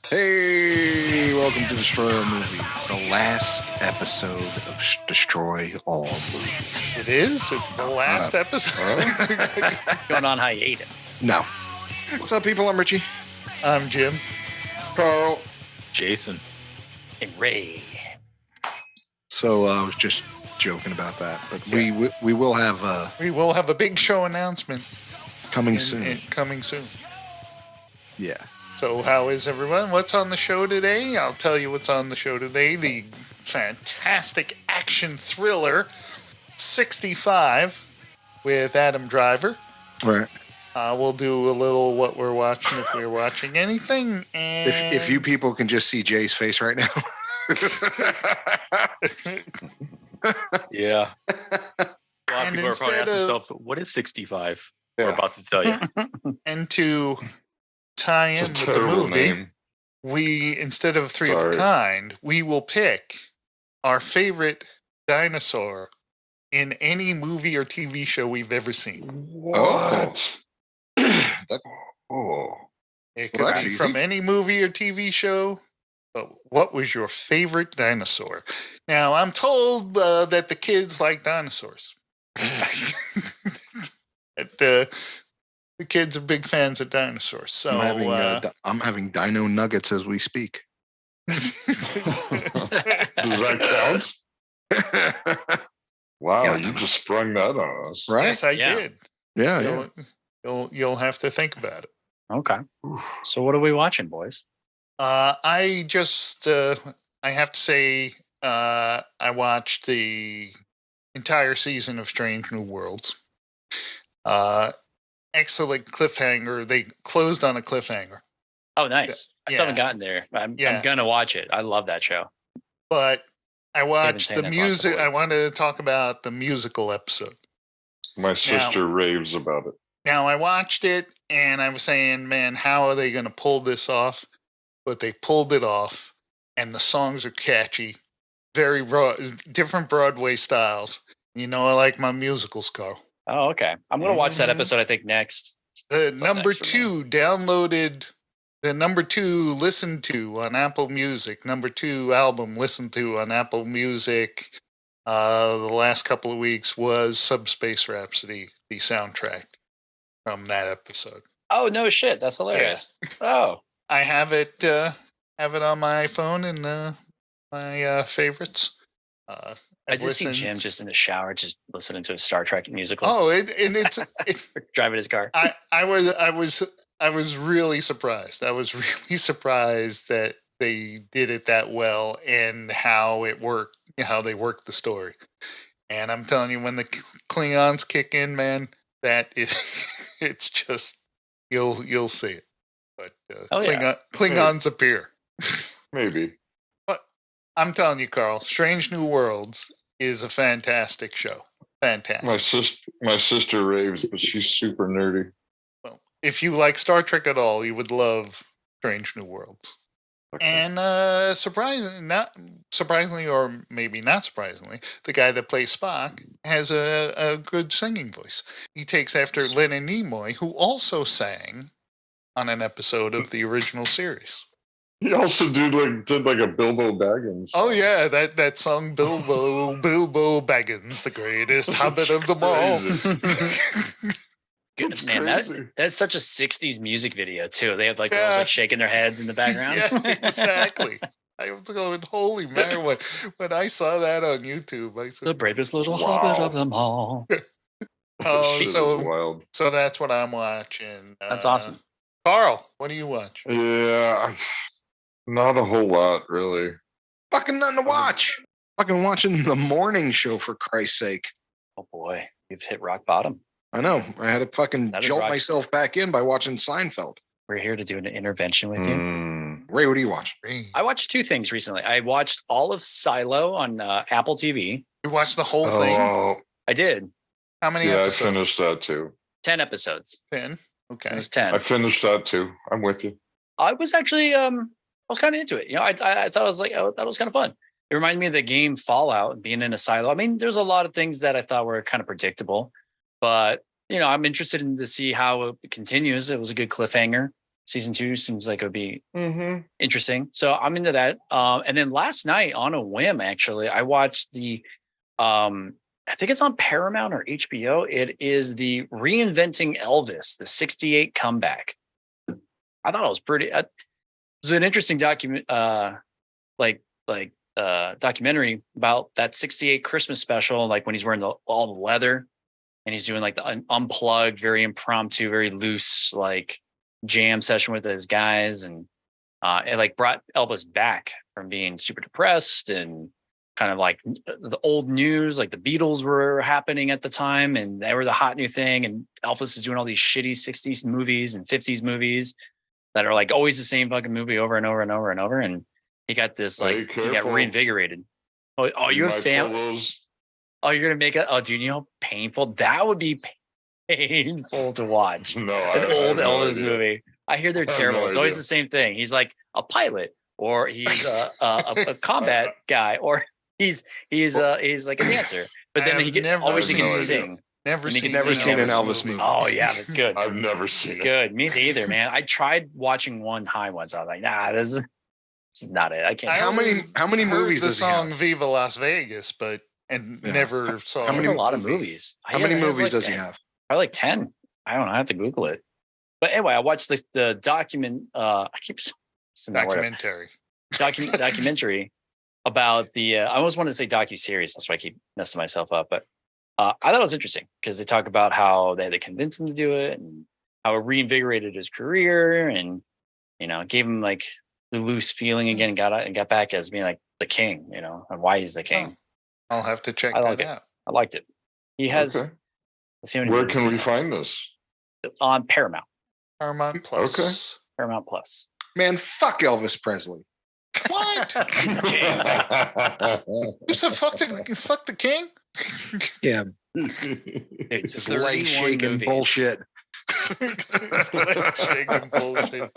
Hey, welcome to Destroy All Movies, the last episode of Destroy All Movies. It is? It's the last episode? Going on hiatus. No. What's up, people? I'm Richie. I'm Jim. Carl. Jason. And Ray. So I was just joking about that, but we will have We will have a big show announcement coming soon. Coming soon. Yeah. So how is everyone? What's on the show today? I'll tell you what's on the show today. The fantastic action thriller 65 with Adam Driver. Right. We'll do a little what we're watching if we're watching anything. And If you people can just see Jay's face right now. Yeah. A lot of And people are probably instead asking of- themselves, what is 65? Yeah. We're about to tell you. and to tie in It's a with the terrible movie, name. we, instead of three of a Sorry. kind, we will pick our favorite dinosaur in any movie or TV show we've ever seen. What? That- Oh. It Well, could that's be easy. from any movie or TV show, but what was your favorite dinosaur? Now, I'm told that the kids like dinosaurs. That, the kids are big fans of dinosaurs. So, I'm having dino nuggets as we speak. Does that count? Wow, Yeah. you just sprung that on us. Right? yes, I Yeah. did. Yeah. You'll have to think about it. Okay. Oof. So what are we watching, boys? I just, I have to say, I watched the entire season of Strange New Worlds. Excellent cliffhanger. They closed on a cliffhanger, Oh, nice. I still Yeah. haven't gotten there. I'm Yeah. going to watch it. I love that show. but I watched saying the that across the music. I boards. wanted to talk about the musical episode. My sister raves about it. Now, I watched it and I was saying, man, how are they going to pull this off? But they pulled it off, and the songs are catchy, very different Broadway styles. You know, I like my musicals, Carl. Oh, okay. I'm going to watch that Mhm. episode, I think, next. The What's up number next for me? 2 downloaded, the number 2 listened to on Apple Music, number 2 album listened to on Apple Music the last couple of weeks was Subspace Rhapsody, the soundtrack from that episode. Oh, no shit. That's hilarious. Oh, I have it on my phone in my favorites. I I've just see listened- Jim just in the shower, just listening to a Star Trek musical, Oh, it's driving his car. I was really surprised. I was really surprised that they did it that well and how it worked, how they worked the story. And I'm telling you, when the Klingons kick in, man, that is, it's just you'll see it. But Oh, yeah. Klingons appear. Maybe. I'm telling you, Carl, Strange New Worlds is a fantastic show. Fantastic. My sister raves, but she's super nerdy. Well, if you like Star Trek at all, you would love Strange New Worlds. Okay. And not surprisingly, or maybe not surprisingly, the guy that plays Spock has a good singing voice. He takes after Leonard Nimoy, who also sang on an episode of the original series. He also did like a Bilbo Baggins. Oh yeah, that song Bilbo Baggins, the greatest hobbit of them all. Crazy. Good That's man. crazy. That's such a 60s music video, too. They have like Yeah. girls like shaking their heads in the background. Yeah, exactly. I was going, holy man, when I saw that on YouTube, I The said, bravest little Wow. hobbit of them all. oh, Shit is so wild. that's what I'm watching. That's awesome. Carl, what do you watch? Yeah, not a whole lot really. Fucking nothing to watch. Fucking watching the morning show, for Christ's sake. Oh boy, you've hit rock bottom. I know. I had to fucking That is jolt rock- myself back in by watching Seinfeld. We're here to do an intervention with you. Mm. Ray, what do you watch? I watched two things recently. I watched all of Silo on Apple TV. You watched the whole thing? Oh, I did. How many yeah, I episodes? finished that too. 10 episodes. 10. It Okay. was 10. I finished that too. I'm with you. I was actually I was kind of into it. You know, I thought I was like, oh, that was kind of fun. It reminded me of the game Fallout, being in a silo. I mean, there's a lot of things that I thought were kind of predictable, but you know, I'm interested in to see how it continues. It was a good cliffhanger. Season 2 seems like it would be Mm-hmm. interesting. So I'm into that. And then last night on a whim, actually, I watched the I think it's on Paramount or HBO. It is the Reinventing Elvis, the 68 comeback. I thought it was pretty it was an interesting documentary about that 68 Christmas special, like when he's wearing all the leather and he's doing like the unplugged, very impromptu, very loose, like jam session with his guys. And it like brought Elvis back from being super depressed and kind of like the old news, like the Beatles were happening at the time and they were the hot new thing. And Elvis is doing all these shitty 60s movies and 50s movies that are like always the same fucking movie over and over and over and over. And he got this, like, he got reinvigorated. Oh, you're a fan? Oh, you're going to make it? Oh, dude, you know how painful? That would be painful to watch. No, An old Elvis movie. I hear they're terrible. It's always the same thing. He's like a pilot, or he's a combat guy, or he's like a dancer. But then he can sing. Never seen an Elvis movie. Oh yeah, but good. I've never seen it. Good. Me neither, man. I tried watching one high once. I was like, nah, this is not it. I can't. How many movies the does he song have? "Viva Las Vegas," but never saw. How many a lot of movies? How many movies does he have? Probably like 10. I don't know. I have to Google it. But anyway, I watched the document. I keep documentary. Documentary about the. I almost wanted to say docu-series. That's why I keep messing myself up. But I thought it was interesting because they talk about how they had to convince him to do it and how it reinvigorated his career and gave him like the loose feeling again and got back as being like the king, and why he's the king. I'll have to check that out. I liked it. He has. Okay. Let's see Where can we find this? On Paramount. Paramount Plus. Okay. Paramount Plus. Man, fuck Elvis Presley. What? He's the king. You said fuck the king? Yeah. It's Leg shaking bullshit. Leg shaking bullshit.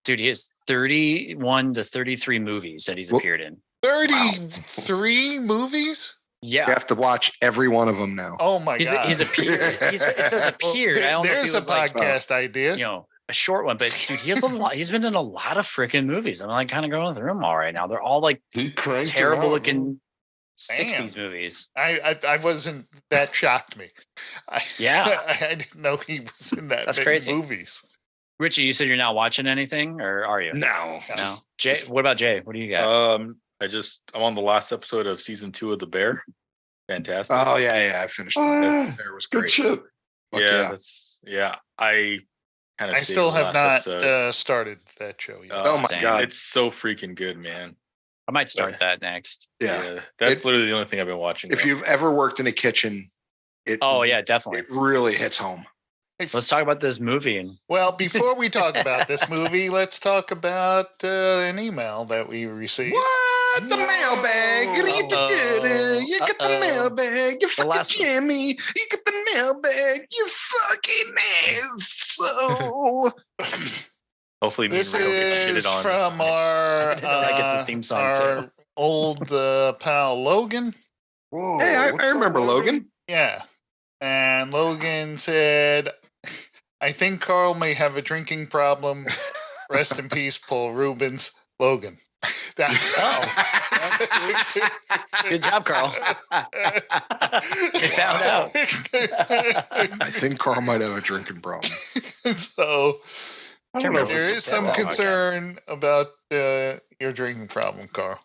Dude, he has 31 to 33 movies that he's appeared in. 33 movies? Yeah. You have to watch every one of them now. Oh my God. He's appeared. It says appeared. I don't know if There's he a was like, podcast idea. a short one, but dude, he has a lot. He's been in a lot of freaking movies. I'm like kind of going through them all right now. They're all like terrible looking 60s movies. I wasn't, that shocked me. I didn't know he was in that. That's crazy. Movies. Richie, you said you're not watching anything, or are you? No. Jay, what about Jay? What do you got? I'm on the last episode of season 2 of The Bear. Fantastic. Oh yeah, I finished it. The Bear was great. Good shit. I kind of. I still have not started that show yet. Oh my God, it's so freaking good, man. I might start that next. Yeah, that's literally the only thing I've been watching. If you've ever worked in a kitchen, definitely, it really hits home. Let's talk about this movie. Well, before we talk about this movie, let's talk about an email that we received. What? The mailbag. You get the mailbag. You fucking Jimmy. You get the mailbag. You fucking asshole. Hopefully, this is from our it's a theme song too. Old pal Logan. Whoa, hey, I remember Logan. Yeah. And Logan said, I think Carl may have a drinking problem. Rest in peace, Paul Rubens. Logan. Good job, Carl. You found out. I think Carl might have a drinking problem. So there is some concern about your drinking problem, Carl.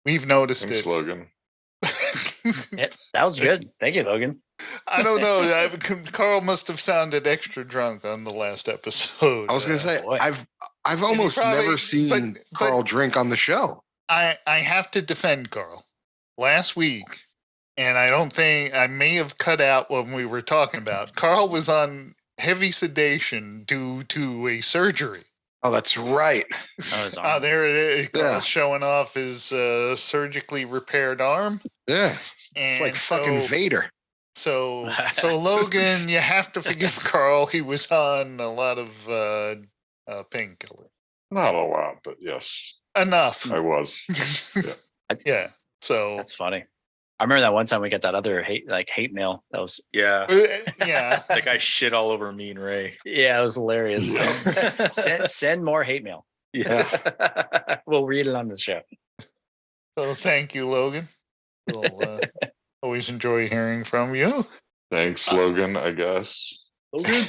We've noticed Thanks, it. Logan. That was good. Thank you, Logan. I don't know. Carl must have sounded extra drunk on the last episode. I was going to say, I've almost never seen Carl drink on the show. I have to defend Carl. Last week, and I don't think I may have cut out when we were talking about, Carl was on heavy sedation due to a surgery. Oh, that's right. There it is. Carl's showing off his surgically repaired arm. Yeah. It's like fucking Vader. So Logan, you have to forgive Carl. He was on a lot of painkiller. Not a lot, but yes. Enough. I was. Yeah. So that's funny. I remember that one time we got that other hate mail. That was Yeah. Yeah. That guy shit all over me and Ray. yeah, it was hilarious. Yeah. Send more hate mail. Yes. We'll read it on the show. So thank you, Logan. We'll always enjoy hearing from you. Thanks, Logan, I guess. Movies.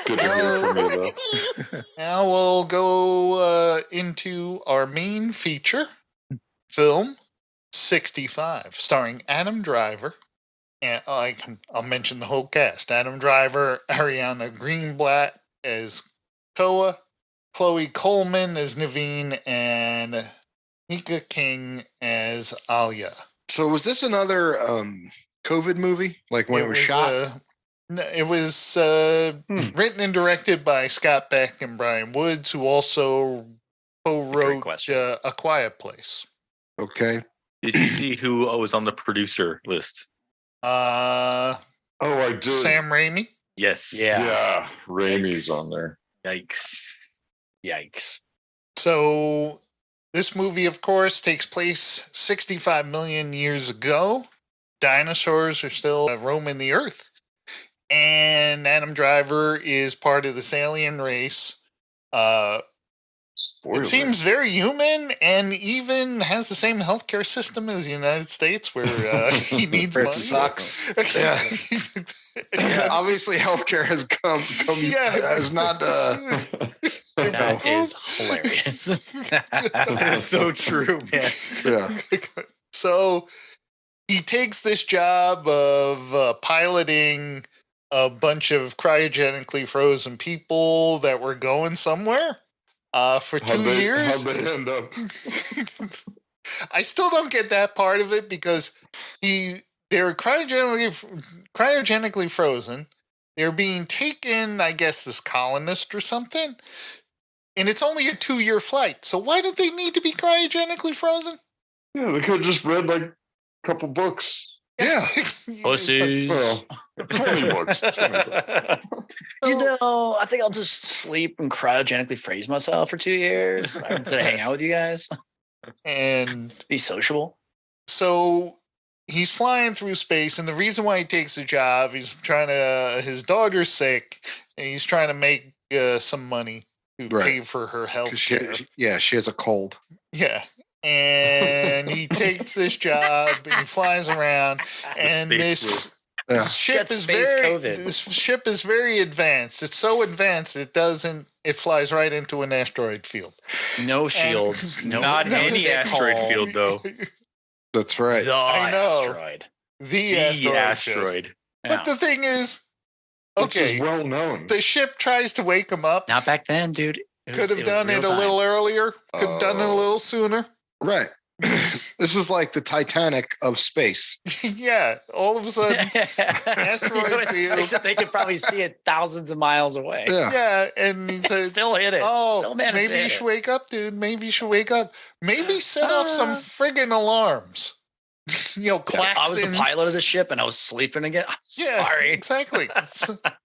Good to hear from you, though. Now we'll go into our main feature film, 65, starring Adam Driver. And I'll mention the whole cast. Adam Driver, Ariana Greenblatt as Koa, Chloe Coleman as Naveen, and Nika King as Alia. So was this another COVID movie? Like when it was shot? It was written and directed by Scott Beck and Brian Woods, who also co-wrote A Quiet Place. Okay. Did you see who was on the producer list? Oh, I did. Sam Raimi. Yes. Yeah, Raimi's on there. Yikes. So this movie, of course, takes place 65 million years ago. Dinosaurs are still roaming the earth. And Adam Driver is part of this alien race. Spoiler. It seems very human and even has the same healthcare system as the United States where he needs Where it money. sucks. Yeah. Yeah, obviously healthcare has come has not That is hilarious. That's so true, man. yeah. So he takes this job of piloting a bunch of cryogenically frozen people that were going somewhere for 2 years. How'd they end up? I still don't get that part of it because they're cryogenically frozen. They're being taken, I guess, this colonist or something. And it's only a 2-year flight. So why did they need to be cryogenically frozen? Yeah, they could have just read like a couple books. Yeah. Pussies. Well, 20 books. 20 books. I think I'll just sleep and cryogenically freeze myself for 2 years instead of hang out with you guys. And Be sociable. so he's flying through space, and the reason why he takes the job, his daughter's sick, and he's trying to make some money to pay for her health care. She has a cold. Yeah. And he takes this job and he flies around, and this ship is very advanced. It's so advanced it flies right into an asteroid field. No shields. Not any asteroid field, though. That's right. I know. Asteroid. The asteroid. But the thing is, Which is okay, well known. the ship tries to wake him up. Not back then, dude. Could have done it a little earlier. Could have done it a little sooner. Right. This was like the Titanic of space. Yeah. All of a sudden, asteroid field. Except they could probably see it thousands of miles away. Yeah. Yeah. And he said, Still hit it. oh, Still managed to maybe you hit should it. wake up, dude. Maybe you should wake up. Maybe set off some friggin' alarms. Klaxons. I was the pilot of the ship and I was sleeping again. I'm sorry. Exactly.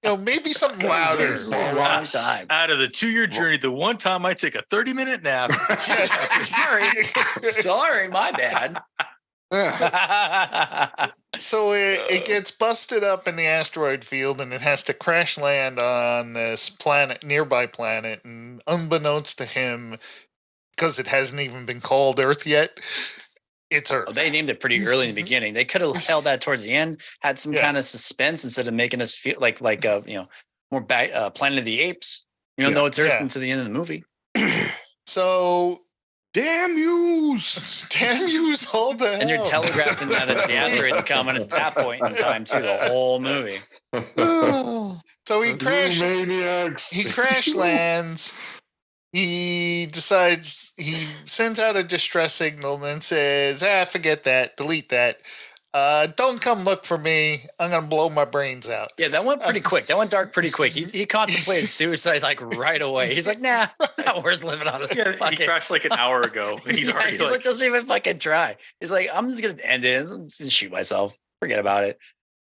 Maybe something louder. It's a long time. Out of the 2-year journey, the one time I take a 30-minute nap. Sorry, my bad. Yeah. So it gets busted up in the asteroid field, and it has to crash land on this nearby planet, and unbeknownst to him, because it hasn't even been called Earth yet, it's Earth. They named it pretty early in the beginning. They could have held that towards the end, had some kind of suspense instead of making us feel like more Planet of the Apes. No, it's Earth until the end of the movie. So Damn yous! Damn yous all the hell. And you're telegraphing that it's the asteroid's coming at that point in time too, the whole movie. So he Maniacs. He crash lands. He decides, he sends out a distress signal and then says, forget that, delete that. Don't come look for me. I'm going to blow my brains out. Yeah, that went pretty quick. That went dark pretty quick. He contemplated suicide right away. He's like, nah, not worth living on this. Yeah, he crashed like an hour ago. He's already like, doesn't even fucking try. He's like, I'm just going to end it. I'm just going to shoot myself. Forget about it.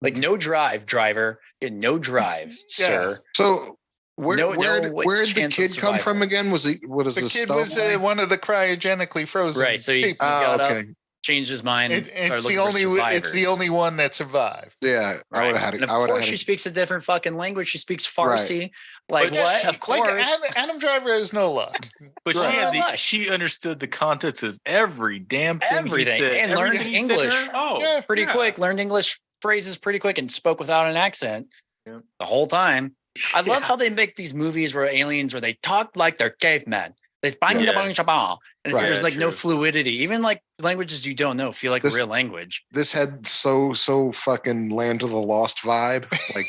Like, no drive, driver. No drive, sir. So Where No did the chance of kid come from survival. again? Was he what is The a kid was one of the cryogenically frozen. Right. So he people. got okay. up, changed his mind. It's the only one that survived. Yeah, Right. I would have had it. And of course, she speaks a different fucking language. She speaks Farsi. Like But what? she- Of course. Like Adam Driver has no luck. But Right. she understood the contents of every damn thing. Everything. He said, And learned everything he said to English. her? Oh, Yeah. Pretty quick. Learned English phrases pretty quick and spoke without an accent the whole time. I love how they make these movies where aliens where they talk like they're cavemen. They bang Yeah. bang shabang. And Right. there's like no True. fluidity. Even like languages you don't know feel like This- a real language. This had so fucking Land of the Lost vibe. Like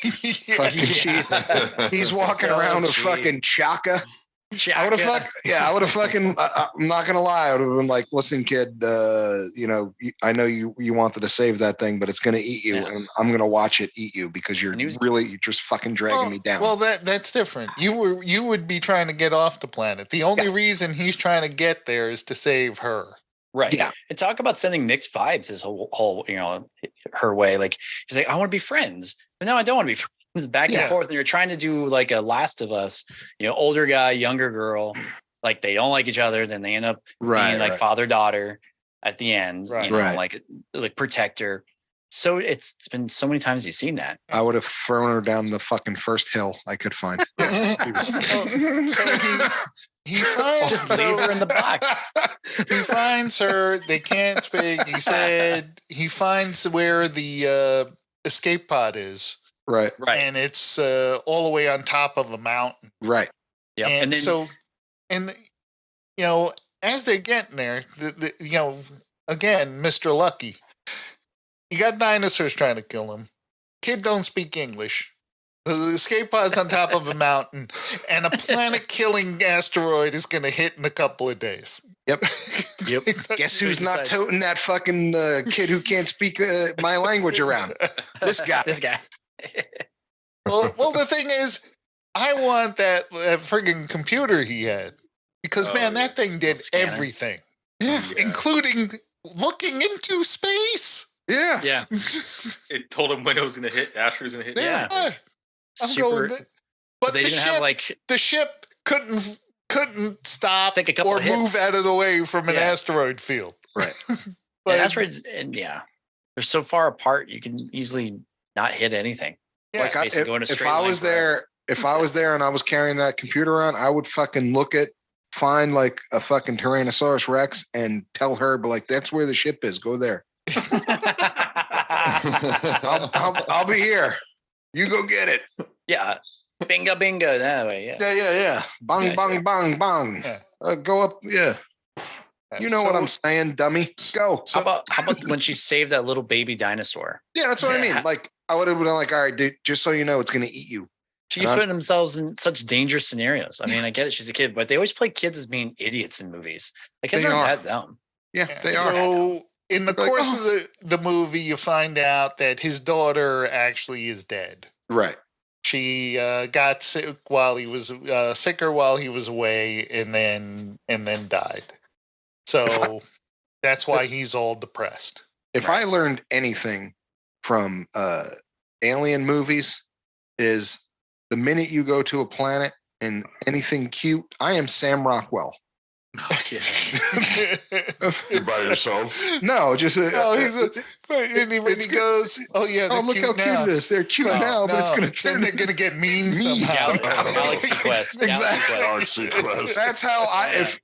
fucking he's walking So around with cheap. fucking Chaka. I would have Chaka. I would have fucking. I'm not gonna lie. I would have been like, "Listen, kid. I know you wanted to save that thing, but it's gonna eat you, Yeah. and I'm gonna watch it eat you because you're And he was- you're just fucking dragging me down." Well, that's different. You would be trying to get off the planet. The only reason he's trying to get there is to save her. Right. Yeah. And talk about sending mixed vibes his whole her way. Like he's like, I want to be friends. But no, I don't want to be friends. Back and Yeah. forth. And you're trying to do like a Last of Us, older guy, younger girl. Like they don't like each other. Then they end up being like father-daughter at the end. Right. Like protector. So it's been so many times you've seen that. I would have thrown her down the fucking first hill I could find. He finds Just leave her in the box. He finds her. They can't speak. He said he finds where the escape pod is, Right. and it's all the way on top of a mountain. Right. Yep. And, And then so, as they're getting there, again, Mr. Lucky, you got dinosaurs trying to kill him. Kid don't speak English. The escape pod's on top of a mountain, and a planet-killing asteroid is going to hit in a couple of days. Yep. Guess So who's he not decides- toting that fucking kid who can't speak my language around? This guy. This guy. Well, the thing is, I want that friggin' computer he had because that thing did Scanner. everything, Yeah. including looking into space. Yeah. Yeah. It told him when it was going to hit. Asteroid was going to hit. Yeah. I'm Super. going. But They the even ship, have like the ship couldn't stop Take a couple or of hits. move out of the way from an Yeah. asteroid field. Right. But asteroids, and they're so far apart you can easily not hit anything. yeah, Like Space and go in a if straight I line was forever. if I was there and I was carrying that computer around, I would fucking find like a fucking Tyrannosaurus Rex and tell her, but like, that's where the ship is. Go there. I'll be here. You go get it. Yeah. Bingo, bingo. That way. Yeah. Yeah. Bang, Yeah, bang, yeah. bang, bang. Yeah. Go up. Yeah. You know what I'm saying, dummy. Go. How about when she saved that little baby dinosaur? Yeah, that's what I Yeah. mean. Like, I would have been like, all right, dude, just so you know, it's going to eat you. She And keeps I'm- putting themselves in such dangerous scenarios. I mean, I get it. She's a kid, but they always play kids as being idiots in movies. Like, kids They aren't are. that dumb. Yeah, Yeah, they are. so in the Like, course of the movie, you find out that his daughter actually is dead. Right. She got sick while he was sicker while he was away, and then died. So that's why he's all depressed. If I learned anything from alien movies, is the minute you go to a planet and anything cute, I am Sam Rockwell. You're by yourself. No, just Oh, when he goes, oh yeah, oh, they're look how cute now. cute it is. They're cute No, now, but it's No, going to then turn. they're going to get mean Mean. somehow. Galaxy Quest. Exactly. Galaxy Quest. That's how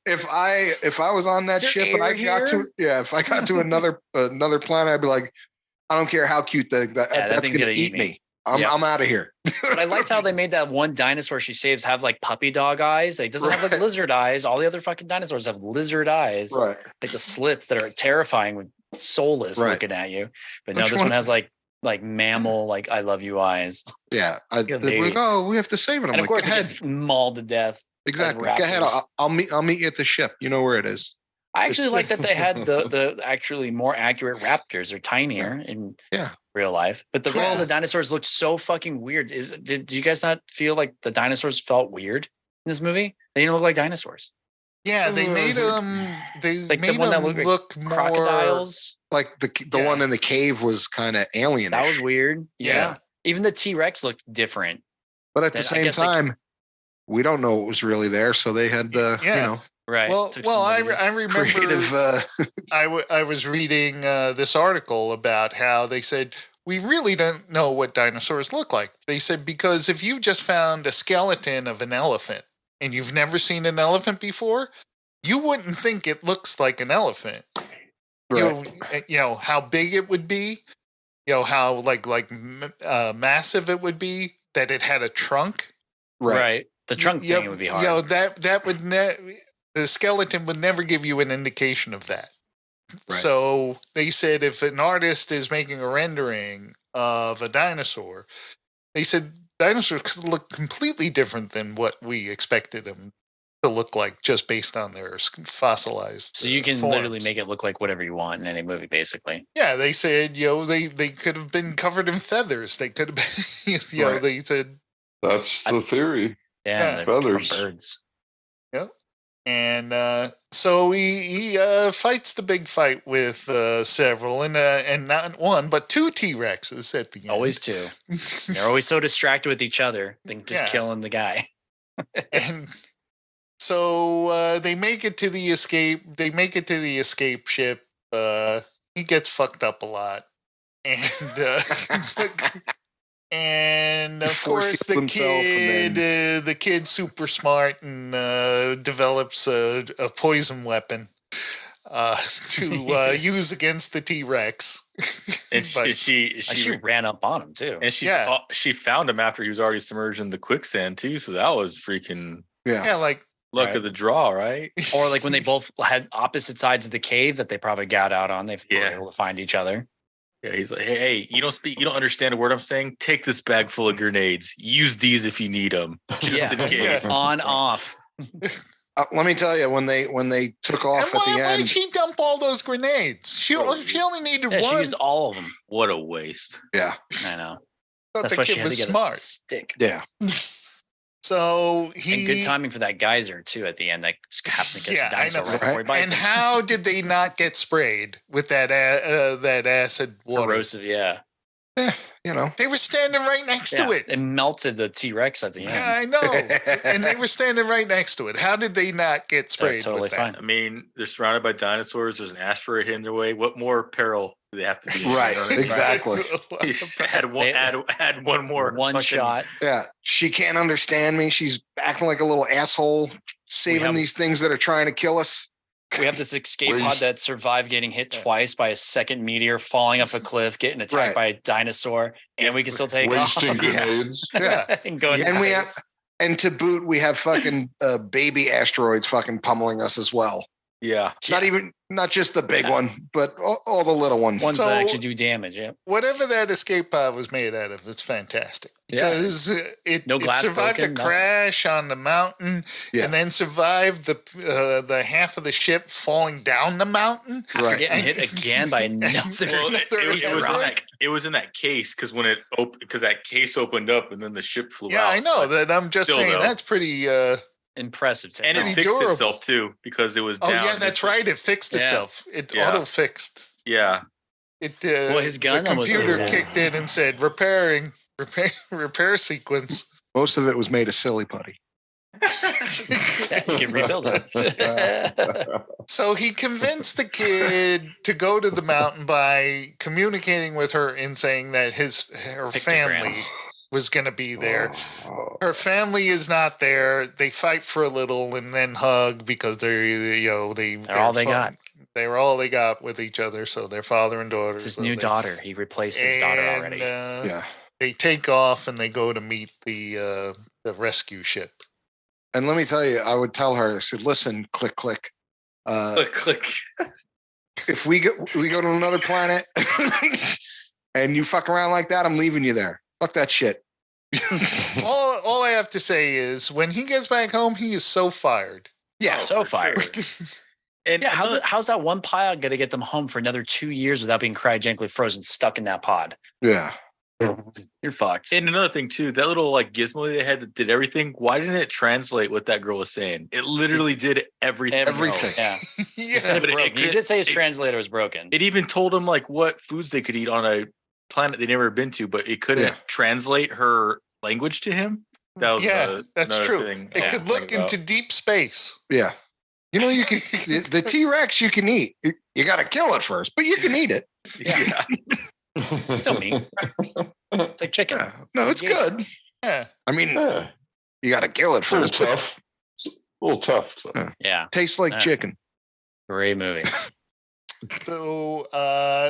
if I was on that Is there ship and I air got here? if I got to another planet, I'd be like, I don't care how cute that's thing's going gonna to eat eat me. me. I'm Yeah. I'm out of here. But I liked how they made that one dinosaur she saves have like puppy dog eyes. Like, it doesn't have like Right. lizard eyes. All the other fucking dinosaurs have lizard eyes. Right. Like the slits that are terrifying with soulless Right. looking at you. But no, Which this one one? has like mammal, like I love you eyes. Yeah. Yeah, They're baby. like, oh, we have to save it. I'm And of like, course go it ahead. gets mauled to death. Exactly. like Go ahead. raptors. I'll meet you at the ship. You know where it is. I actually It's- like that they had the actually more accurate raptors. They're tinier in real life, but the rest of the dinosaurs looked so fucking weird. Did you guys not feel like the dinosaurs felt weird in this movie? They didn't look like dinosaurs. Yeah, they made them. They Like the made one that them looked like look more Crocodiles. Like the Yeah. one in the cave was kind of alien. That was weird. Yeah. Even the T-Rex looked different. But at the Then I same guess, like, time, we don't know what was really there, so they had Right. Well, I remember creative. I was reading this article about how they said we really don't know what dinosaurs look like. They said because if you just found a skeleton of an elephant and you've never seen an elephant before, you wouldn't think it looks like an elephant. Right. You know how big it would be. You know how massive it would be. That it had a trunk. Right. The trunk thing would be hard. You know that would the skeleton would never give you an indication of that. Right. So they said if an artist is making a rendering of a dinosaur, they said dinosaurs could look completely different than what we expected them to look like just based on their fossilized. So you can forms. literally make it look like whatever you want in any movie, basically. Yeah, they said they could have been covered in feathers. They could have been right. They said that's the theory. Yeah, feathers, from birds. Yep. And so he fights the big fight with several, and not one, but two T-Rexes at the end. Always two. They're always so distracted with each other, than just killing the guy. And so they make it to the escape. They make it to the escape ship. He gets fucked up a lot, and and of course the kid's super smart and develops a poison weapon to use against the T-Rex. And she ran up on him too. And she found him after he was already submerged in the quicksand too. So that was freaking luck of the draw, right? Or like when they both had opposite sides of the cave that they probably got out on, they were able to find each other. Yeah, he's like, hey, you don't understand a word I'm saying? Take this bag full of grenades. Use these if you need them, just in case. On, off. Let me tell you, when they took off at the end, why did she dump all those grenades? She only needed one. She used all of them. What a waste. Yeah, I know. That's why she had to get smart. A stick. Yeah. So and good timing for that geyser too at the end. That happened to catch the dinosaur right before he bites And him. how did they not get sprayed with that acid water? Corrosive, yeah. They were standing right next to it. It melted the T-Rex at the end. Yeah, I know. And they were standing right next to it. How did they not get sprayed? Totally with fine. that? I mean, they're surrounded by dinosaurs. There's an asteroid in their way. What more peril do they have to be? Right, exactly. Add one more. One shot. Yeah, she can't understand me. She's acting like a little asshole, saving these things that are trying to kill us. We have this escape pod that survived getting hit twice by a second meteor, falling off a cliff, getting attacked by a dinosaur, and we can still take wasting off. grenades. And going. And we have, and to boot, we have fucking baby asteroids fucking pummeling us as well. Yeah. Not just the big one, but all the little ones. Ones that actually do damage. Yeah. Whatever that escape pod was made out of, it's fantastic. Because it survived broken, a crash on the mountain and then survived the half of the ship falling down the mountain. After getting hit again by another. It was in that case because because that case opened up and then the ship flew out. Yeah, I know that. I'm just saying that's pretty impressive. And it fixed itself too because it was down. Oh yeah, that's right. It fixed itself. It auto fixed. Yeah. His gun. The computer kicked in and said repair sequence. Most of it was made of silly putty. You can rebuild it. So he convinced the kid to go to the mountain by communicating with her and saying that her family was going to be there. Her family is not there. They fight for a little and then hug because they're all they got. They were all they got with each other. So their father and daughter. It's his new daughter. He replaced his daughter already. They take off and they go to meet the rescue ship. And let me tell you, I would tell her, I said, listen, click, click. Click, click. If we go to another planet and you fuck around like that, I'm leaving you there. Fuck that shit. all I have to say is when he gets back home, he is so fired. Yeah, so fired. Sure. And how's that one pod going to get them home for another 2 years without being cryogenically frozen, stuck in that pod? Yeah. You're fucked. And another thing too, that little gizmo they had that did everything. Why didn't it translate what that girl was saying? It literally did everything. Everything. Yeah. He did say his translator was broken. It even told him what foods they could eat on a planet they'd never been to, but it couldn't translate her language to him. That was that's another true. thing. It could look into deep space. Yeah. You know, you can the T-Rex you can eat. You got to kill it first, but you can eat it. Yeah. Still meat. It's like chicken. No, it's good. Yeah. I mean, Yeah. you got to kill it It's a little first. tough. It's a little tough. So. Yeah. Tastes like chicken. Great movie. So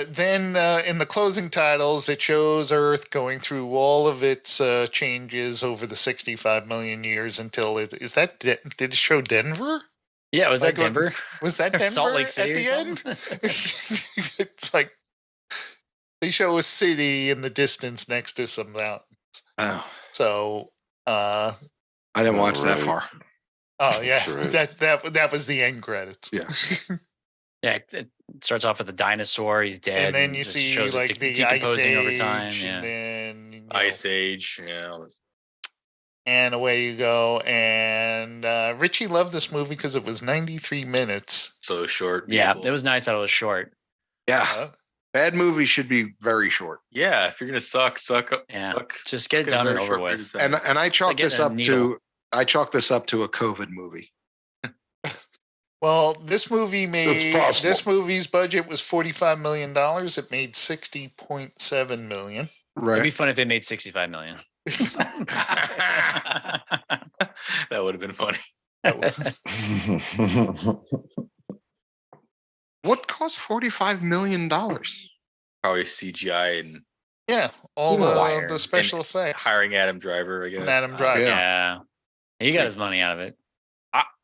then in the closing titles, it shows Earth going through all of its changes over the 65 million years until did it show Denver? Yeah, was that Denver? Was that Denver Salt Lake City at the or end? It's like they show a city in the distance next to some mountains. Oh. So I didn't watch that far. Oh yeah, Right. that was the end credits. Yeah. Yeah, it starts off with the dinosaur. He's dead. And then you just see shows it like the Ice decomposing Age over time. Yeah. and then Ice Age. Yeah. and away you go. And Richie loved this movie because it was 93 minutes. So short. Yeah, beautiful. it was nice that it was short. Yeah. Bad movies should be very short. Yeah, if you're gonna suck. Yeah. Suck. Just get it in a done and very over short period with. of time. And I chalk getting this a up needle. to a COVID movie. Well, this It's possible. this movie's budget was $45 million. It made 60.7 million. It'd be Right. fun if it made 65 million. That would have been funny. What cost $45 million? Probably CGI and Yeah, all Wire. the special effects. hiring Adam Driver, I guess. And Adam Driver. Yeah. He got his money out of it.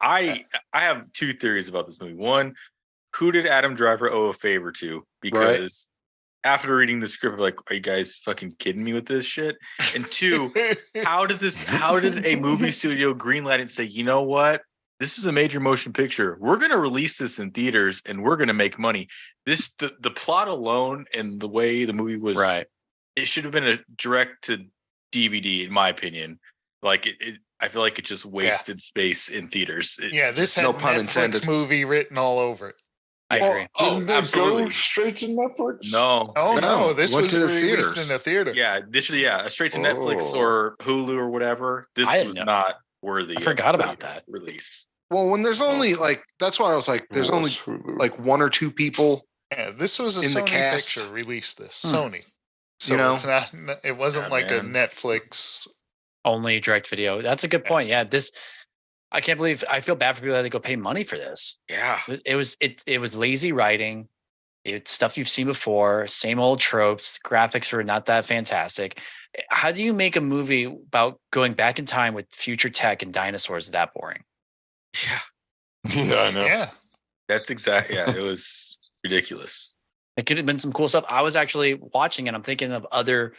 I have two theories about this movie. One, who did Adam Driver owe a favor to? Because after reading the script, I'm like, are you guys fucking kidding me with this shit? And two, how did a movie studio greenlight it and say, you know what? This is a major motion picture. We're going to release this in theaters and we're going to make money. The plot alone and the way the movie was, Right. it should have been a direct to DVD, in my opinion. Like I feel like it just wasted space in theaters. Yeah, this had No pun Netflix intended. movie written all over it. I agree. Didn't they absolutely. go straight to Netflix? No. Oh No, no, this went was to the released theaters. in a theater. Yeah, straight to Netflix Oh. or Hulu or whatever. This I didn't was know. not worthy. I forgot of about that. release. Well, when there's only that's why I was like, there's only like one or two people. Yeah, this was a In the Sony cast. picture released this. Hmm. Sony. So You know? it's not it wasn't Yeah, like a man. Netflix. Only direct video. That's a good point. Yeah. I can't believe I feel bad for people that had to go pay money for this. Yeah. It was lazy writing. It's stuff you've seen before, same old tropes. Graphics were not that fantastic. How do you make a movie about going back in time with future tech and dinosaurs that boring? Yeah. Yeah, I know. Yeah. That's exactly. Yeah. It was ridiculous. It could have been some cool stuff. I was actually watching and I'm thinking of other,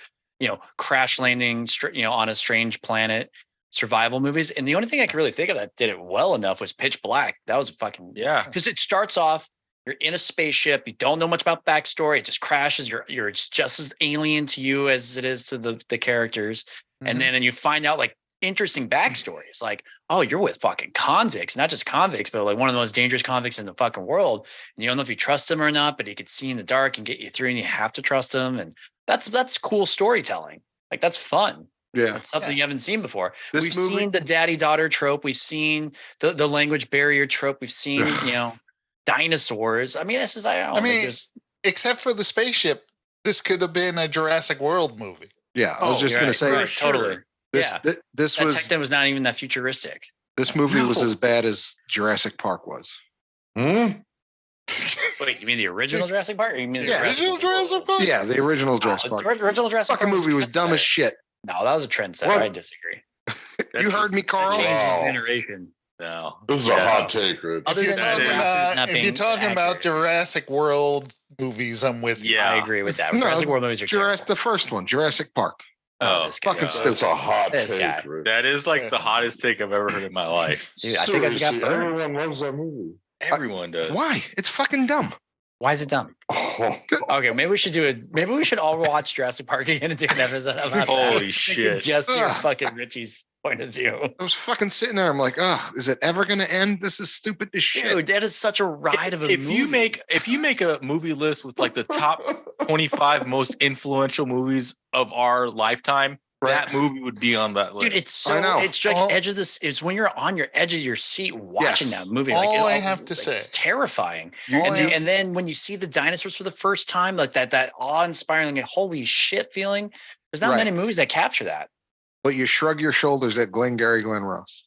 crash landing, on a strange planet survival movies. And the only thing I could really think of that did it well enough was Pitch Black. That was fucking, Yeah. because it starts off, you're in a spaceship, you don't know much about backstory, it just crashes. You're just as alien to you as it is to the characters. And then you find out like interesting backstories, like, oh, you're with fucking convicts, not just convicts, but like one of the most dangerous convicts in the fucking world. And you don't know if you trust him or not, but he could see in the dark and get you through, and you have to trust him. And that's cool storytelling. Like that's fun. Yeah. That's something you haven't seen before. This We've movie- seen the daddy-daughter trope. We've seen the language barrier trope. We've seen, dinosaurs. I mean, this is, except for the spaceship, this could have been a Jurassic World movie. Yeah. I was just you're going right, to say right, totally. this Yeah. this That was tech was not even that futuristic. this movie was No. as bad as Jurassic Park was. Hmm? Wait, you mean the original Jurassic Park? Or you mean the Yeah. Original Jurassic Park? Yeah, the original Jurassic The Park. original Jurassic Fucking Park movie was dumb as trendsetter. shit. No, that was a trendsetter. What? I disagree. You heard me, That Carl. changed Wow. the generation. No. This is a hot take, Rich. Other If you're than talking the about, Raptors not if you're being talking about accurate. Jurassic World movies, I'm with you. Yeah. I agree with that. No, Jurassic World movies are The first one, Jurassic Park. terrible. Oh, This guy. fucking yeah. stupid. It's a hot This take, guy. Rich. That is like Yeah. the hottest take I've ever heard in my life. Dude, I think I just got Seriously, burned. everyone loves that movie. Everyone does. Why? It's fucking dumb. Why is it dumb? Oh, Okay, maybe we should do it. Maybe we should all watch Jurassic Park again and do an episode about that. Holy shit. Just your Ugh. fucking Richie's point of view. I was fucking sitting there. I'm like, oh, is it ever going to end? This is stupid as shit. Dude, that is such a ride of a If movie. you make a movie list with like the top 25 most influential movies of our lifetime, that movie would be on that list. Dude, it's so I know. it's like edge of this. It's when you're on your edge of your seat watching that movie. All I have to say, it's terrifying. All And then when you see the dinosaurs for the first time, like that awe-inspiring, like holy shit feeling. There's not many movies that capture that. But you shrug your shoulders at Glenn Ross.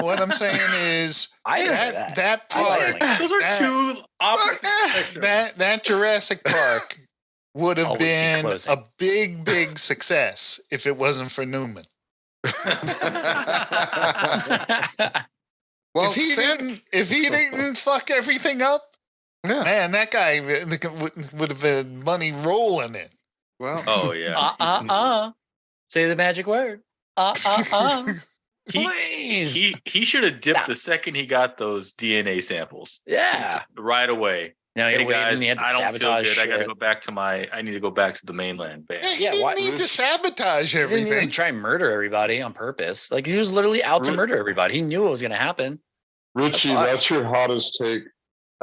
what I'm saying is that part, those are two opposite. That Jurassic Park would have been a big success if it wasn't for Newman. Well, if he didn't fuck everything up, man, that guy would have been money rolling in. Well, oh yeah. Say the magic word. Please. He should have dipped the second he got those DNA samples. Yeah. Right away. No, hey guys, he had to I don't feel sabotage good. shit. I need to go back to the mainland. Bam. He didn't need to sabotage everything. He didn't even try and murder everybody on purpose. Like he was literally out to murder everybody. He knew what was going to happen. Richie, that's your hottest take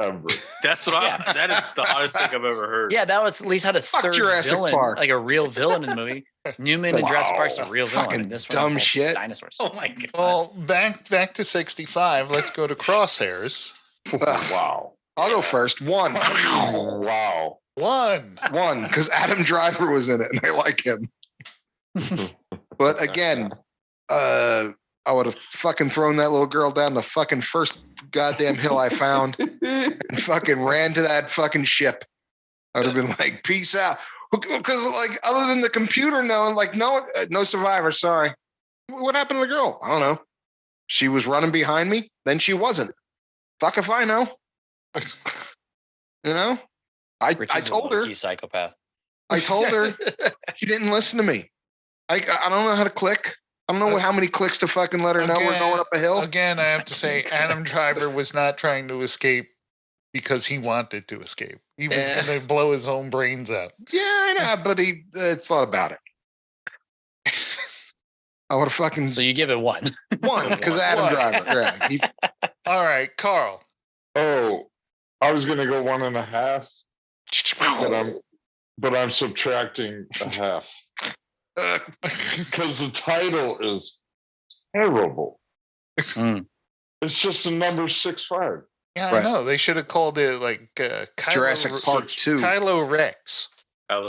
ever. That's what that is the hottest thing I've ever heard. Yeah, that was at least had a third Jurassic villain, Park. like a real villain in the movie. Newman and Jurassic Park's a real villain. Fucking And this dumb one's shit. Dinosaurs. Oh my god. Well, back to 65. Let's go to Crosshairs. Wow. I'll go first. One, Wow. because Adam Driver was in it, and I like him. But again, I would have fucking thrown that little girl down the fucking first goddamn hill I found and fucking ran to that fucking ship. I would have been like, peace out. Because, like, other than the computer knowing, like, no survivor, sorry. What happened to the girl? I don't know. She was running behind me, then she wasn't. Fuck if I know. You know? I told her. Psychopath. I told her. She didn't listen to me. I don't know how to click. I don't know how many clicks to fucking let her know we're going up a hill. Again, I have to say, Adam Driver was not trying to escape because he wanted to escape. He was going to blow his own brains out. Yeah, I know, but he thought about it. I would have fucking... So you give it one. One, because Adam Driver. Yeah, all right, Carl. Oh, I was going to go 1.5, but I'm subtracting a half. Because the title is terrible. It's just a number 6'5". Yeah, I know. They should have called it like Jurassic Park 2. Kylo Rex. What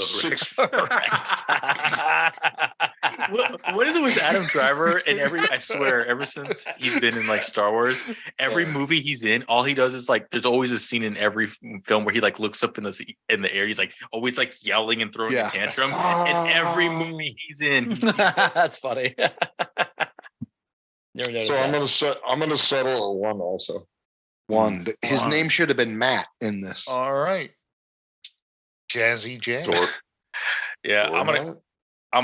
is it with Adam Driver? And I swear, ever since he's been in like Star Wars, every movie he's in, all he does is like, there's always a scene in every film where he like looks up in the air. He's like always like yelling and throwing a tantrum. And every movie he's in, that's funny. So I'm gonna settle at 1 also. 1. His name should have been Matt in this. All right. Jazzy J. Yeah, I'm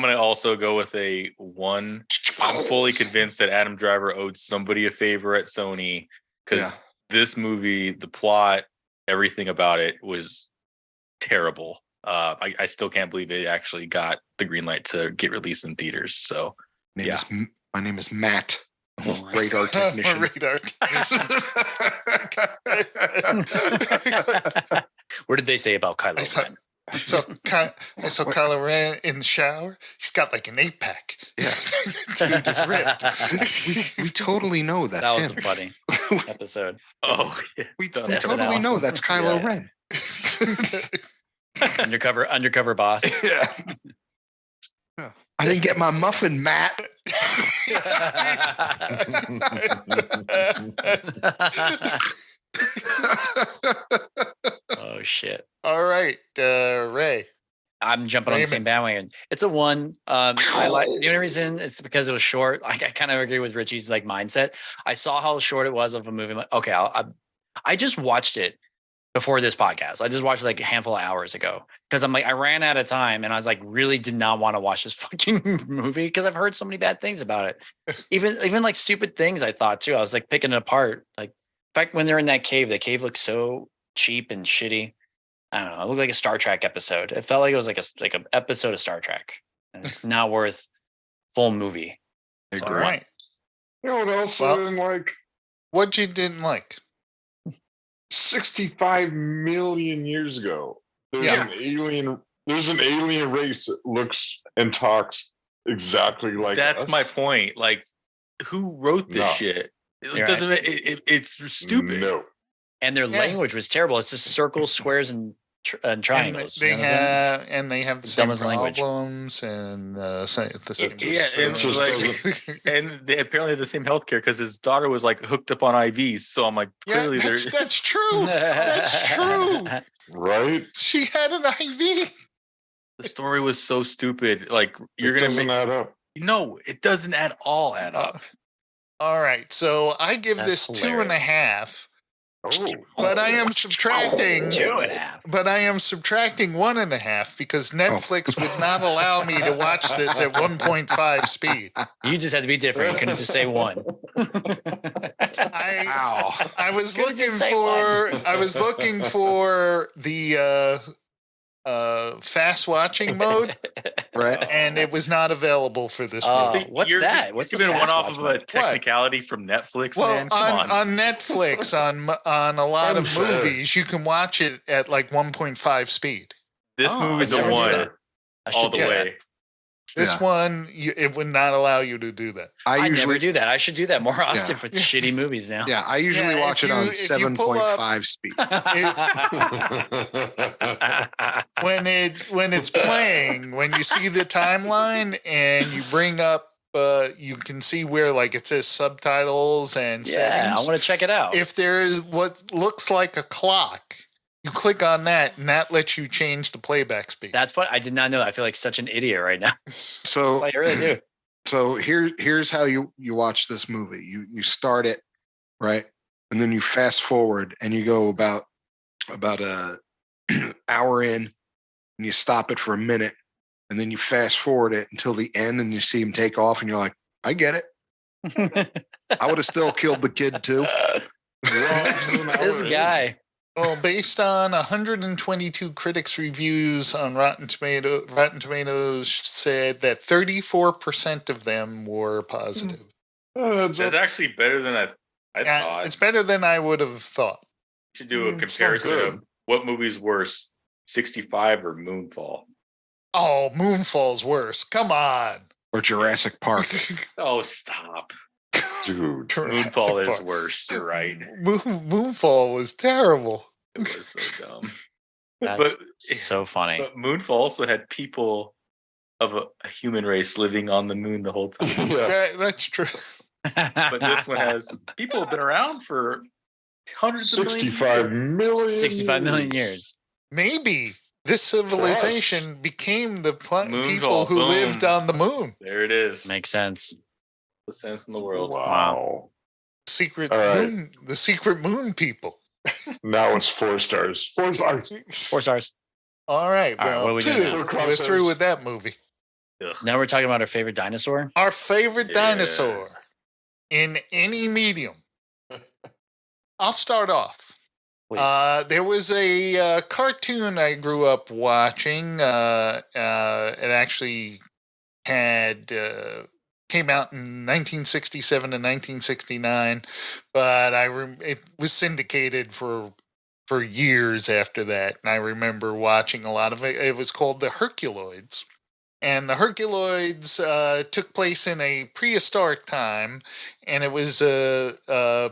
gonna also go with a 1. I'm fully convinced that Adam Driver owed somebody a favor at Sony because this movie, the plot, everything about it was terrible. I still can't believe it actually got the green light to get released in theaters. So my name is Matt. Radar technician. What did they say about Kylo Ren? I saw Kylo Ren in the shower. He's got like an 8-pack. Yeah. Dude is ripped. we totally know that's that was him. a funny episode. Oh, yeah. We totally know that's Kylo Ren. Undercover boss. Yeah. I didn't get my muffin, Matt. Oh shit! All right, Ray. I'm jumping on the same bandwagon. It's a 1. I like the only reason it's because it was short. Like I kind of agree with Richie's like mindset. I saw how short it was of a movie. I'm like, okay, I just watched it before this podcast. I just watched it like a handful of hours ago because I'm like, I ran out of time and I was like, really did not want to watch this fucking movie because I've heard so many bad things about it. Even like stupid things I thought too. I was like picking it apart. Like in fact, when they're in that cave, the cave looks so cheap and shitty. I don't know. It looked like a Star Trek episode. It felt like it was like an episode of Star Trek. And it's not worth full movie. So, all right. You know what else I didn't like? What you didn't like? 65 million years ago, there's an alien race that looks and talks exactly like That's us. my point. Like, who wrote this No. shit? It You're doesn't. It's stupid. No. And their language was terrible. It's just circles, squares, and triangles. They have the same dumbest language. problems and the same. Yeah, and just like, and they apparently have the same healthcare because his daughter was like hooked up on IVs. So I'm like, clearly that's true. That's true. Right? She had an IV. The story was so stupid. Like you're It gonna doesn't add up. No, it doesn't at all add up. All right, so I give That's this hilarious. 2.5. Oh. But I am subtracting 2.5. But I am subtracting 1.5 because Netflix would not allow me to watch this at 1.5 speed. You just had to be different. You couldn't just say 1. I was Could've looking just say for the fast watching mode, Right. and it was not available for this Oh, movie. what's that? What's you the been one fast off watch of a mode? technicality from Netflix, Well, man? Come on. on Netflix, on a lot of Unfair. movies, you can watch it at like 1.5 speed. This Oh, movie's I a never knew one that. I should all the do that. way. This one, it would not allow you to do that. I usually never do that. I should do that more often Yeah. for shitty movies now. Yeah, I usually Yeah, watch if it on you pull up- 7.5 speed. When it's playing, when you see the timeline and you bring up, you can see where like it says subtitles and Yeah, settings. I want to check it out. If there is what looks like a clock, you click on that, and that lets you change the playback speed. That's fun. I did not know that. I feel like such an idiot right now. So I really do. So here's how you watch this movie. You start it, right? And then you fast forward and you go about a hour in and you stop it for a minute and then you fast forward it until the end and you see him take off and you're like, I get it. I would have still killed the kid too. This guy. Well, based on 122 critics' reviews on Rotten Tomatoes said that 34% of them were positive. That's actually better than I thought. It's better than I would have thought. We should do a It's not comparison good. of what movie's worse, 65 or Moonfall. Oh, Moonfall's worse. Come on. Or Jurassic Park. Oh, stop. Dude. Moonfall is Jurassic worse. You're right. Park. Moonfall was terrible. It was so dumb. That's so funny. But Moonfall also had people of a human race living on the moon the whole time. Yeah. That's true. But this one has people have been around for hundreds of millions. 65 million. 65 million years. Maybe this civilization became the Moonfall, people who boom. lived on the moon. There it is. Makes sense. The sense in the world. Wow. Secret All right. moon, the secret moon people. Now it's 4 stars. 4 stars. 4 stars. All right. All right, Well, what are we 2. doing now? We're through with that movie. Ugh. Now we're talking about our favorite dinosaur. Our favorite Yeah. dinosaur in any medium. I'll start off. Please. There was a cartoon I grew up watching. It actually had came out in 1967 and 1969, but it was syndicated for years after that, and I remember watching a lot of it. It was called The Herculoids. And the Herculoids took place in a prehistoric time, and it was a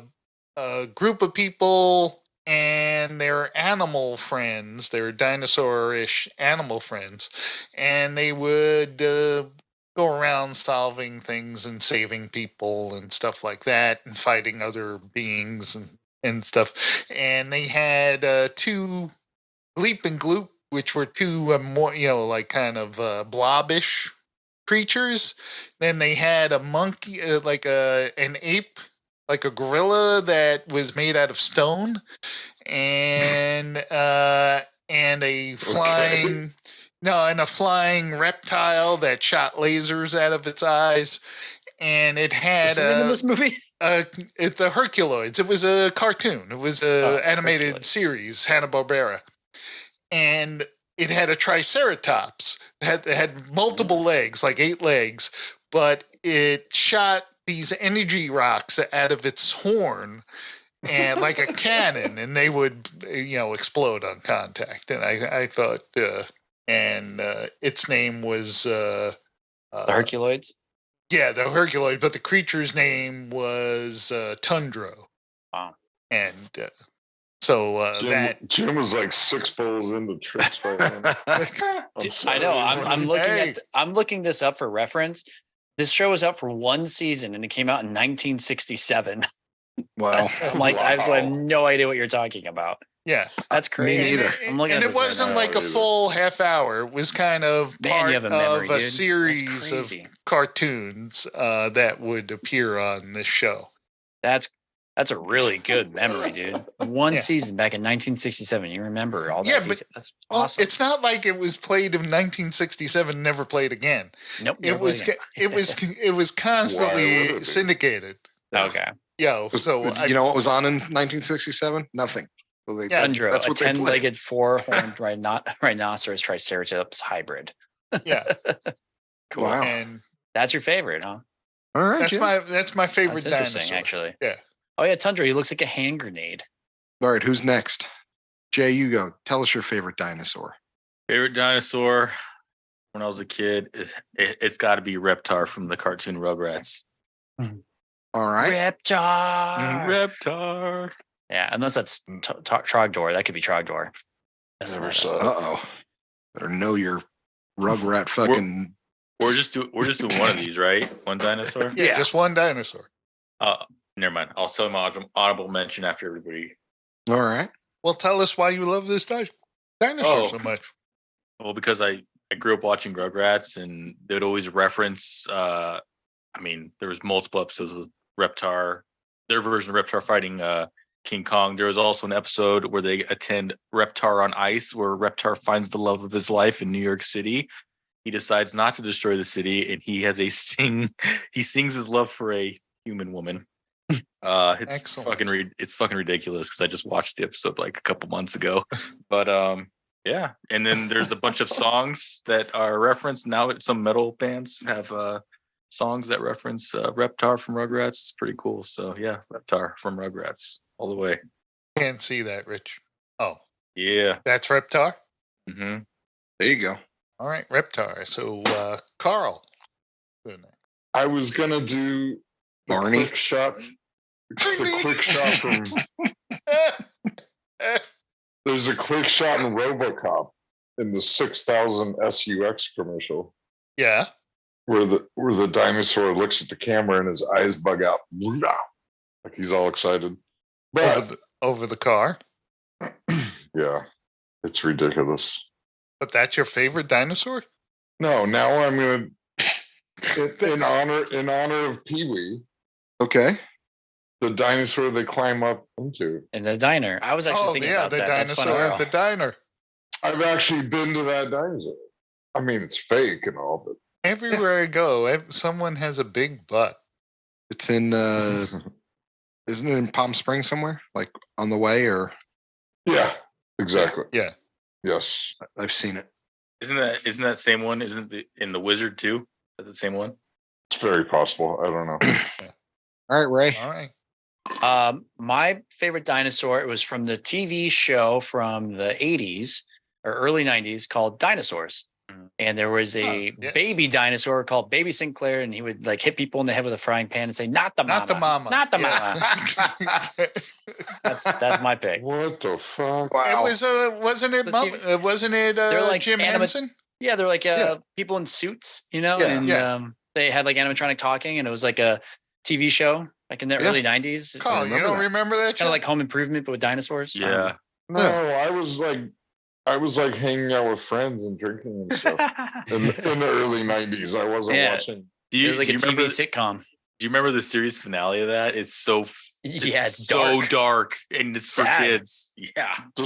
group of people and their animal friends, their dinosaur-ish animal friends, and they would go around solving things and saving people and stuff like that, and fighting other beings and stuff. And they had 2 Gleep and Gloop, which were 2 more, like kind of blobbish creatures. Then they had a monkey, like an ape, like a gorilla that was made out of stone, and a flying. No, and a flying reptile that shot lasers out of its eyes, and it had What's the name of this movie? the Herculoids. It was a cartoon. It was a animated Herculoids. series, Hanna-Barbera, and it had a triceratops. It had multiple legs, like 8 legs, but it shot these energy rocks out of its horn, and like a cannon, and they would, explode on contact. And I thought, and its name was The Herculoids? Yeah, the Herculoid, but the creature's name was Tundra. Wow. And so Jim was like 6 bowls into tricks right now. I know. I'm looking this up for reference. This show was out for one season and it came out in 1967. Wow. I'm like, I have no idea what you're talking about. Yeah, that's crazy. Me neither. And it wasn't like a full half hour. It was kind of part of a series of cartoons that would appear on this show. That's a really good memory, dude. One season back in 1967. You remember all that? Yeah, but that's awesome. It's not like it was played in 1967, never played again. Nope. It was constantly syndicated. Okay. Yo, so you know what was on in 1967? Nothing. So Tundra, a 10-legged, 4-horned rhinoceros triceratops hybrid. Yeah. Cool. Wow. And that's your favorite, huh? All right. That's my favorite dinosaur. Actually. Yeah. Oh yeah, Tundra. He looks like a hand grenade. All right. Who's next? Jay, you go. Tell us your favorite dinosaur. Favorite dinosaur when I was a kid, it's got to be Reptar from the cartoon Rugrats. All right. Reptar. Yeah, unless that's Trogdor. That could be Trogdor. Uh-oh. Better know your Rugrat fucking... We're just doing one of these, right? One dinosaur? Yeah, just one dinosaur. Never mind. I'll sell my audible mention after everybody. All right. Well, tell us why you love this dinosaur so much. Well, because I grew up watching Rugrats, and they'd always reference... there was multiple episodes with Reptar, their version of Reptar fighting King Kong. There was also an episode where they attend Reptar on Ice, where Reptar finds the love of his life in New York City. He decides not to destroy the city, and he has he sings his love for a human woman. It's fucking ridiculous because I just watched the episode like a couple months ago. But yeah, and then there's a bunch of songs that are referenced now. Some metal bands have songs that reference Reptar from Rugrats. It's pretty cool. So yeah, Reptar from Rugrats all the way. Can't see that, Rich. Oh, yeah, that's Reptar. Mm-hmm. There you go. All right, Reptar. So Carl, I was gonna do the Barney quick shot. The quick shot from. There's a quick shot in RoboCop in the 6000 SUX commercial. Yeah. Where the dinosaur looks at the camera and his eyes bug out, like he's all excited. But over the car. Yeah, it's ridiculous. But that's your favorite dinosaur? No, now I'm gonna in honor of Pee-wee. Okay. The dinosaur they climb up into. In the diner. I was actually thinking about that. Dinosaur at the diner. I've actually been to that dinosaur. I mean, it's fake and all, but everywhere I go, someone has a big butt. It's in isn't it in Palm Springs somewhere? Like on the way or yeah, exactly. Yeah. Yes. I've seen it. Isn't that same one? Isn't it in The Wizard too? Is that the same one? It's very possible. I don't know. All right, Ray. All right. My favorite dinosaur, it was from the TV show from the 80s or early 90s called Dinosaurs. And there was a baby dinosaur called Baby Sinclair, and he would like hit people in the head with a frying pan and say, "Not the mama, not the mama, not the mama." That's my pick. What the fuck? Wow. It was wasn't it they're like Jim Henson? Yeah, they're like people in suits, you know, and they had like animatronic talking, and it was like a TV show like in the early 90s. Carl, you don't remember that? Kind of like Home Improvement, but with dinosaurs. Yeah. No, I was like hanging out with friends and drinking and stuff in the early 90s. I wasn't watching. It was like a TV sitcom. Do you remember the series finale of that? It's so it's so dark and it's sad. For kids. Yeah. They're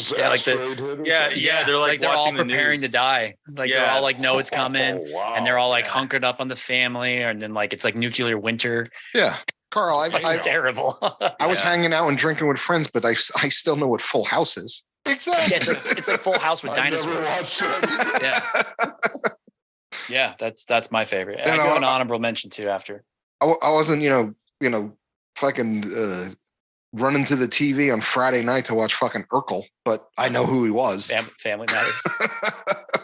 like they're all preparing to die. Like they're all like know it's coming, and they're all like hunkered up on the family, and then like it's like nuclear winter. Yeah. Carl, I terrible. I was hanging out and drinking with friends, but I still know what Full House is. Exactly. Yeah, it's a Full House with dinosaurs. Yeah, that's my favorite. And I do have an honorable mention too after. I wasn't, fucking running to the TV on Friday night to watch fucking Urkel, but I know who he was. Family Matters.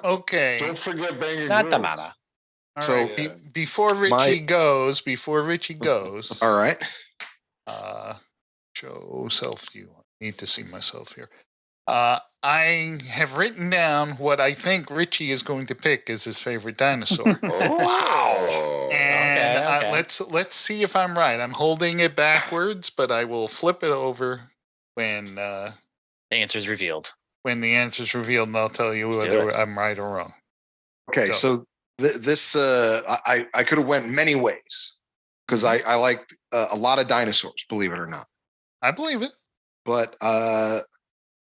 Okay. Don't forget Banging Not Girls. the mama. All So- right. Before Richie goes, All right. show self-view. I need to see myself here. I have written down what I think Richie is going to pick as his favorite dinosaur. Wow. And Okay. let's see if I'm right. I'm holding it backwards, but I will flip it over when The answer is revealed. the answer's revealed, and I'll tell you Let's do whether it. I'm right or wrong. Okay, Go. so this I could have went many ways because I like a lot of dinosaurs, believe it or not. I believe it. But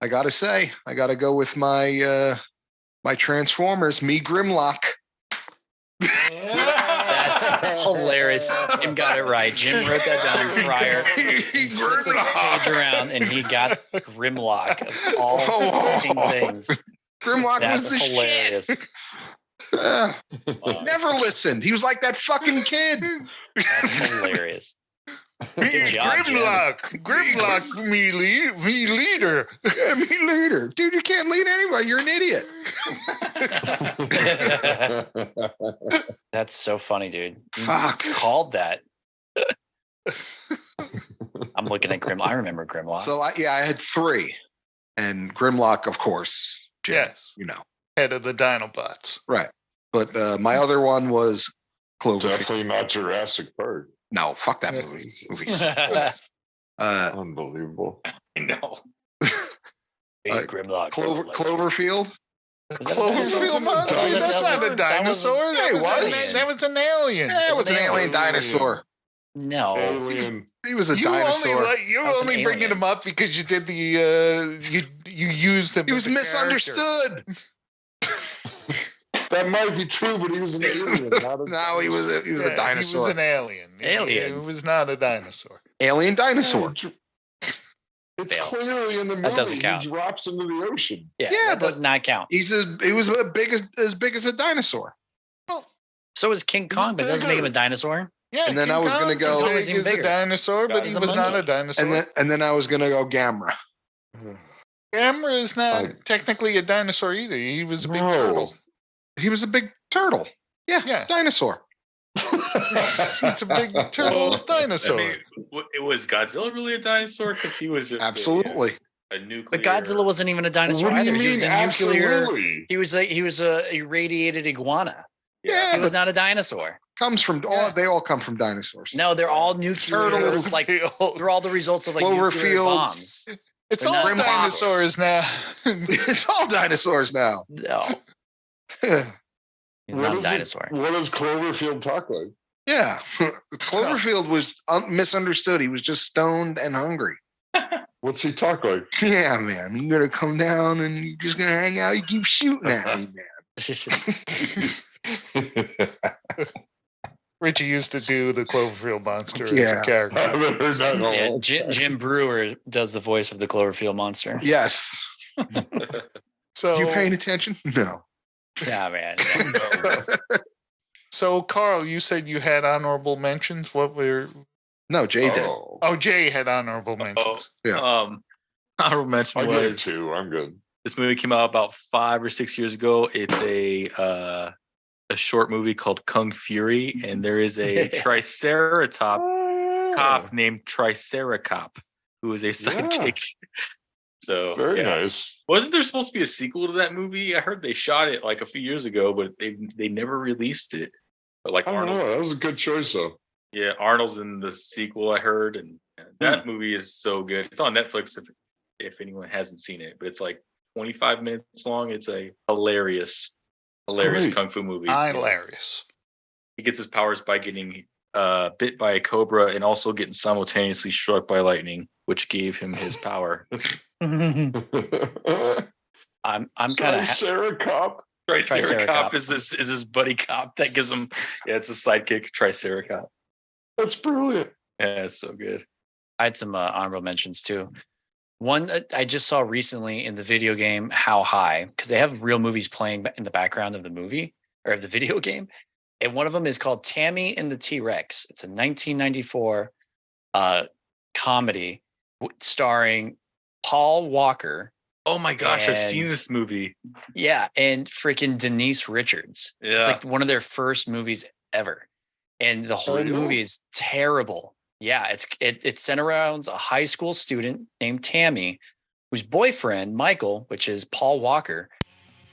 I gotta say, I gotta go with my my Transformers, me Grimlock. That's hilarious. Jim got it right. Jim wrote that down prior. He flipped the page around and he got Grimlock of all fucking things. Grimlock That's was the hilarious. shit. Never listened. He was like that fucking kid. That's hilarious. Good job, Jim. Grimlock, me leader. Yeah, me leader. Dude, you can't lead anybody. You're an idiot. That's so funny, dude. You Fuck. called that. I'm looking at Grimlock. I remember Grimlock. So I had three. And Grimlock, of course. Jim, Yes. You know. Head of the Dinobots. Right. But my other one was Cloverfield. Definitely not Jurassic Park. No, fuck that Yeah. movie. Unbelievable. I know. Grimlock. Cloverfield. Cloverfield monster? That's not a dinosaur. Yeah, it was. That was an alien. Yeah, it was an alien dinosaur. No. Alien. He was a You dinosaur. That was an only bringing alien. him up because you did the you used him. He was as a misunderstood. That might be true, but he was an alien. Not a No, he was a character. dinosaur. He was an alien. Alien. He was not a dinosaur. Alien dinosaur. It's Fail. clearly in the movie. That doesn't count. He drops into the ocean. Yeah, Yeah, that does but- not count. He was as big as a dinosaur. So is King Kong, but it doesn't make him a dinosaur. Yeah, And then King I was gonna Kong's go- as big Even as a bigger. dinosaur, but He's he a was not a monkey. dinosaur. And then I was gonna go Gamera. Gamera is not I- technically a dinosaur either. He was a big No. turtle. He was a big turtle. Yeah, Yeah. dinosaur. He's a big turtle dinosaur. I mean, it was Godzilla really a dinosaur? Because he was just Absolutely. a nuclear. But Godzilla wasn't even a dinosaur What do either. you He was mean? a nuclear. Absolutely. He was a irradiated iguana. Yeah, He was but not a dinosaur. comes from Yeah. they all come from dinosaurs. No, they're all nuclear. Turtles. Like they're all the results of like nuclear Cloverfields. bombs. It's They're all not dinosaurs now. It's all dinosaurs now. No, he's What not a is it- dinosaur. What does Cloverfield talk like? Yeah. Cloverfield was misunderstood. He was just stoned and hungry. What's he talk like? Yeah, man. You're gonna come down and you're just gonna hang out. You keep shooting at me, man. Richie used to do the Cloverfield monster as Yeah. a character. I haven't heard that in a Yeah, long Jim Brewer does the voice of the Cloverfield monster. Yes. So, You paying attention? No. Yeah, man. so Carl, you said you had honorable mentions. What were? No, Jay did. Oh, Oh, Jay had honorable mentions. Yeah. Honorable mention I get was two. I'm good. this movie came out about 5 or 6 years ago. It's a short movie called Kung Fury, and there is a Triceratop cop named Triceracop who is a sidekick. So Very yeah. nice. Wasn't there supposed to be a sequel to that movie? I heard they shot it like a few years ago, but they never released it. But like I don't Arnold, know. That was a good choice, though. yeah, Arnold's in the sequel. I heard, and that movie is so good. It's on Netflix if anyone hasn't seen it, but it's like 25 minutes long. It's a hilarious Great. kung fu movie. Hilarious. He gets his powers by getting bit by a cobra and also getting simultaneously struck by lightning, which gave him his power. I'm kind of Sarah Cop. Triceracop is his buddy cop that gives him. Yeah, it's a sidekick. Triceracop. That's brilliant. Yeah, it's so good. I had some honorable mentions too. One that I just saw recently in the video game How High, because they have real movies playing in the background of the movie or of the video game. And one of them is called Tammy and the T-Rex. It's a 1994 comedy starring Paul Walker Oh my gosh, I've seen And- this movie. Yeah, and freaking Denise Richards. Yeah. It's like one of their first movies ever. And the whole Real? movie is terrible. Yeah, it centers a high school student named Tammy, whose boyfriend, Michael, which is Paul Walker,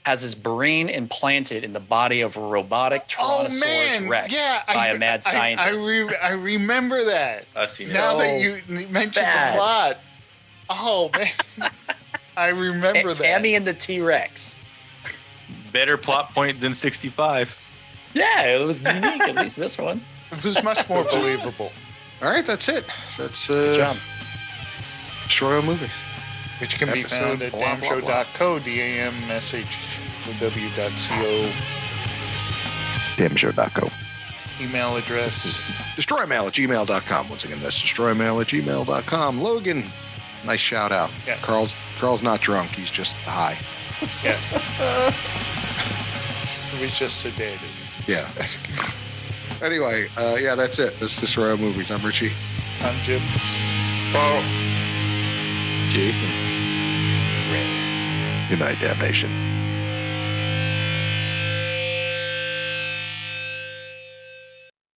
has his brain implanted in the body of a robotic Tyrannosaurus Rex by a mad scientist. I remember that. I've seen Now So that you mentioned bad. the plot. Oh man. I remember that. Tammy and the T-Rex. Better plot point than 65. Yeah, it was unique, at least this one. It was much more believable. All right, that's it. That's Good job. Destroy All Movies. Which can be Episode found at blah, blah, blah. damshow.co, damshw.co. Damshow.co. Email address. Destroymail@gmail.com. Once again, that's destroymail@gmail.com. Logan, nice shout out. Yes. Carl's not drunk. He's just high. Yes. It was just sedated. Yeah. Anyway, yeah, that's it. This is Destroy All Movies. I'm Richie. I'm Jim. Oh. Jason. Good night, damnation.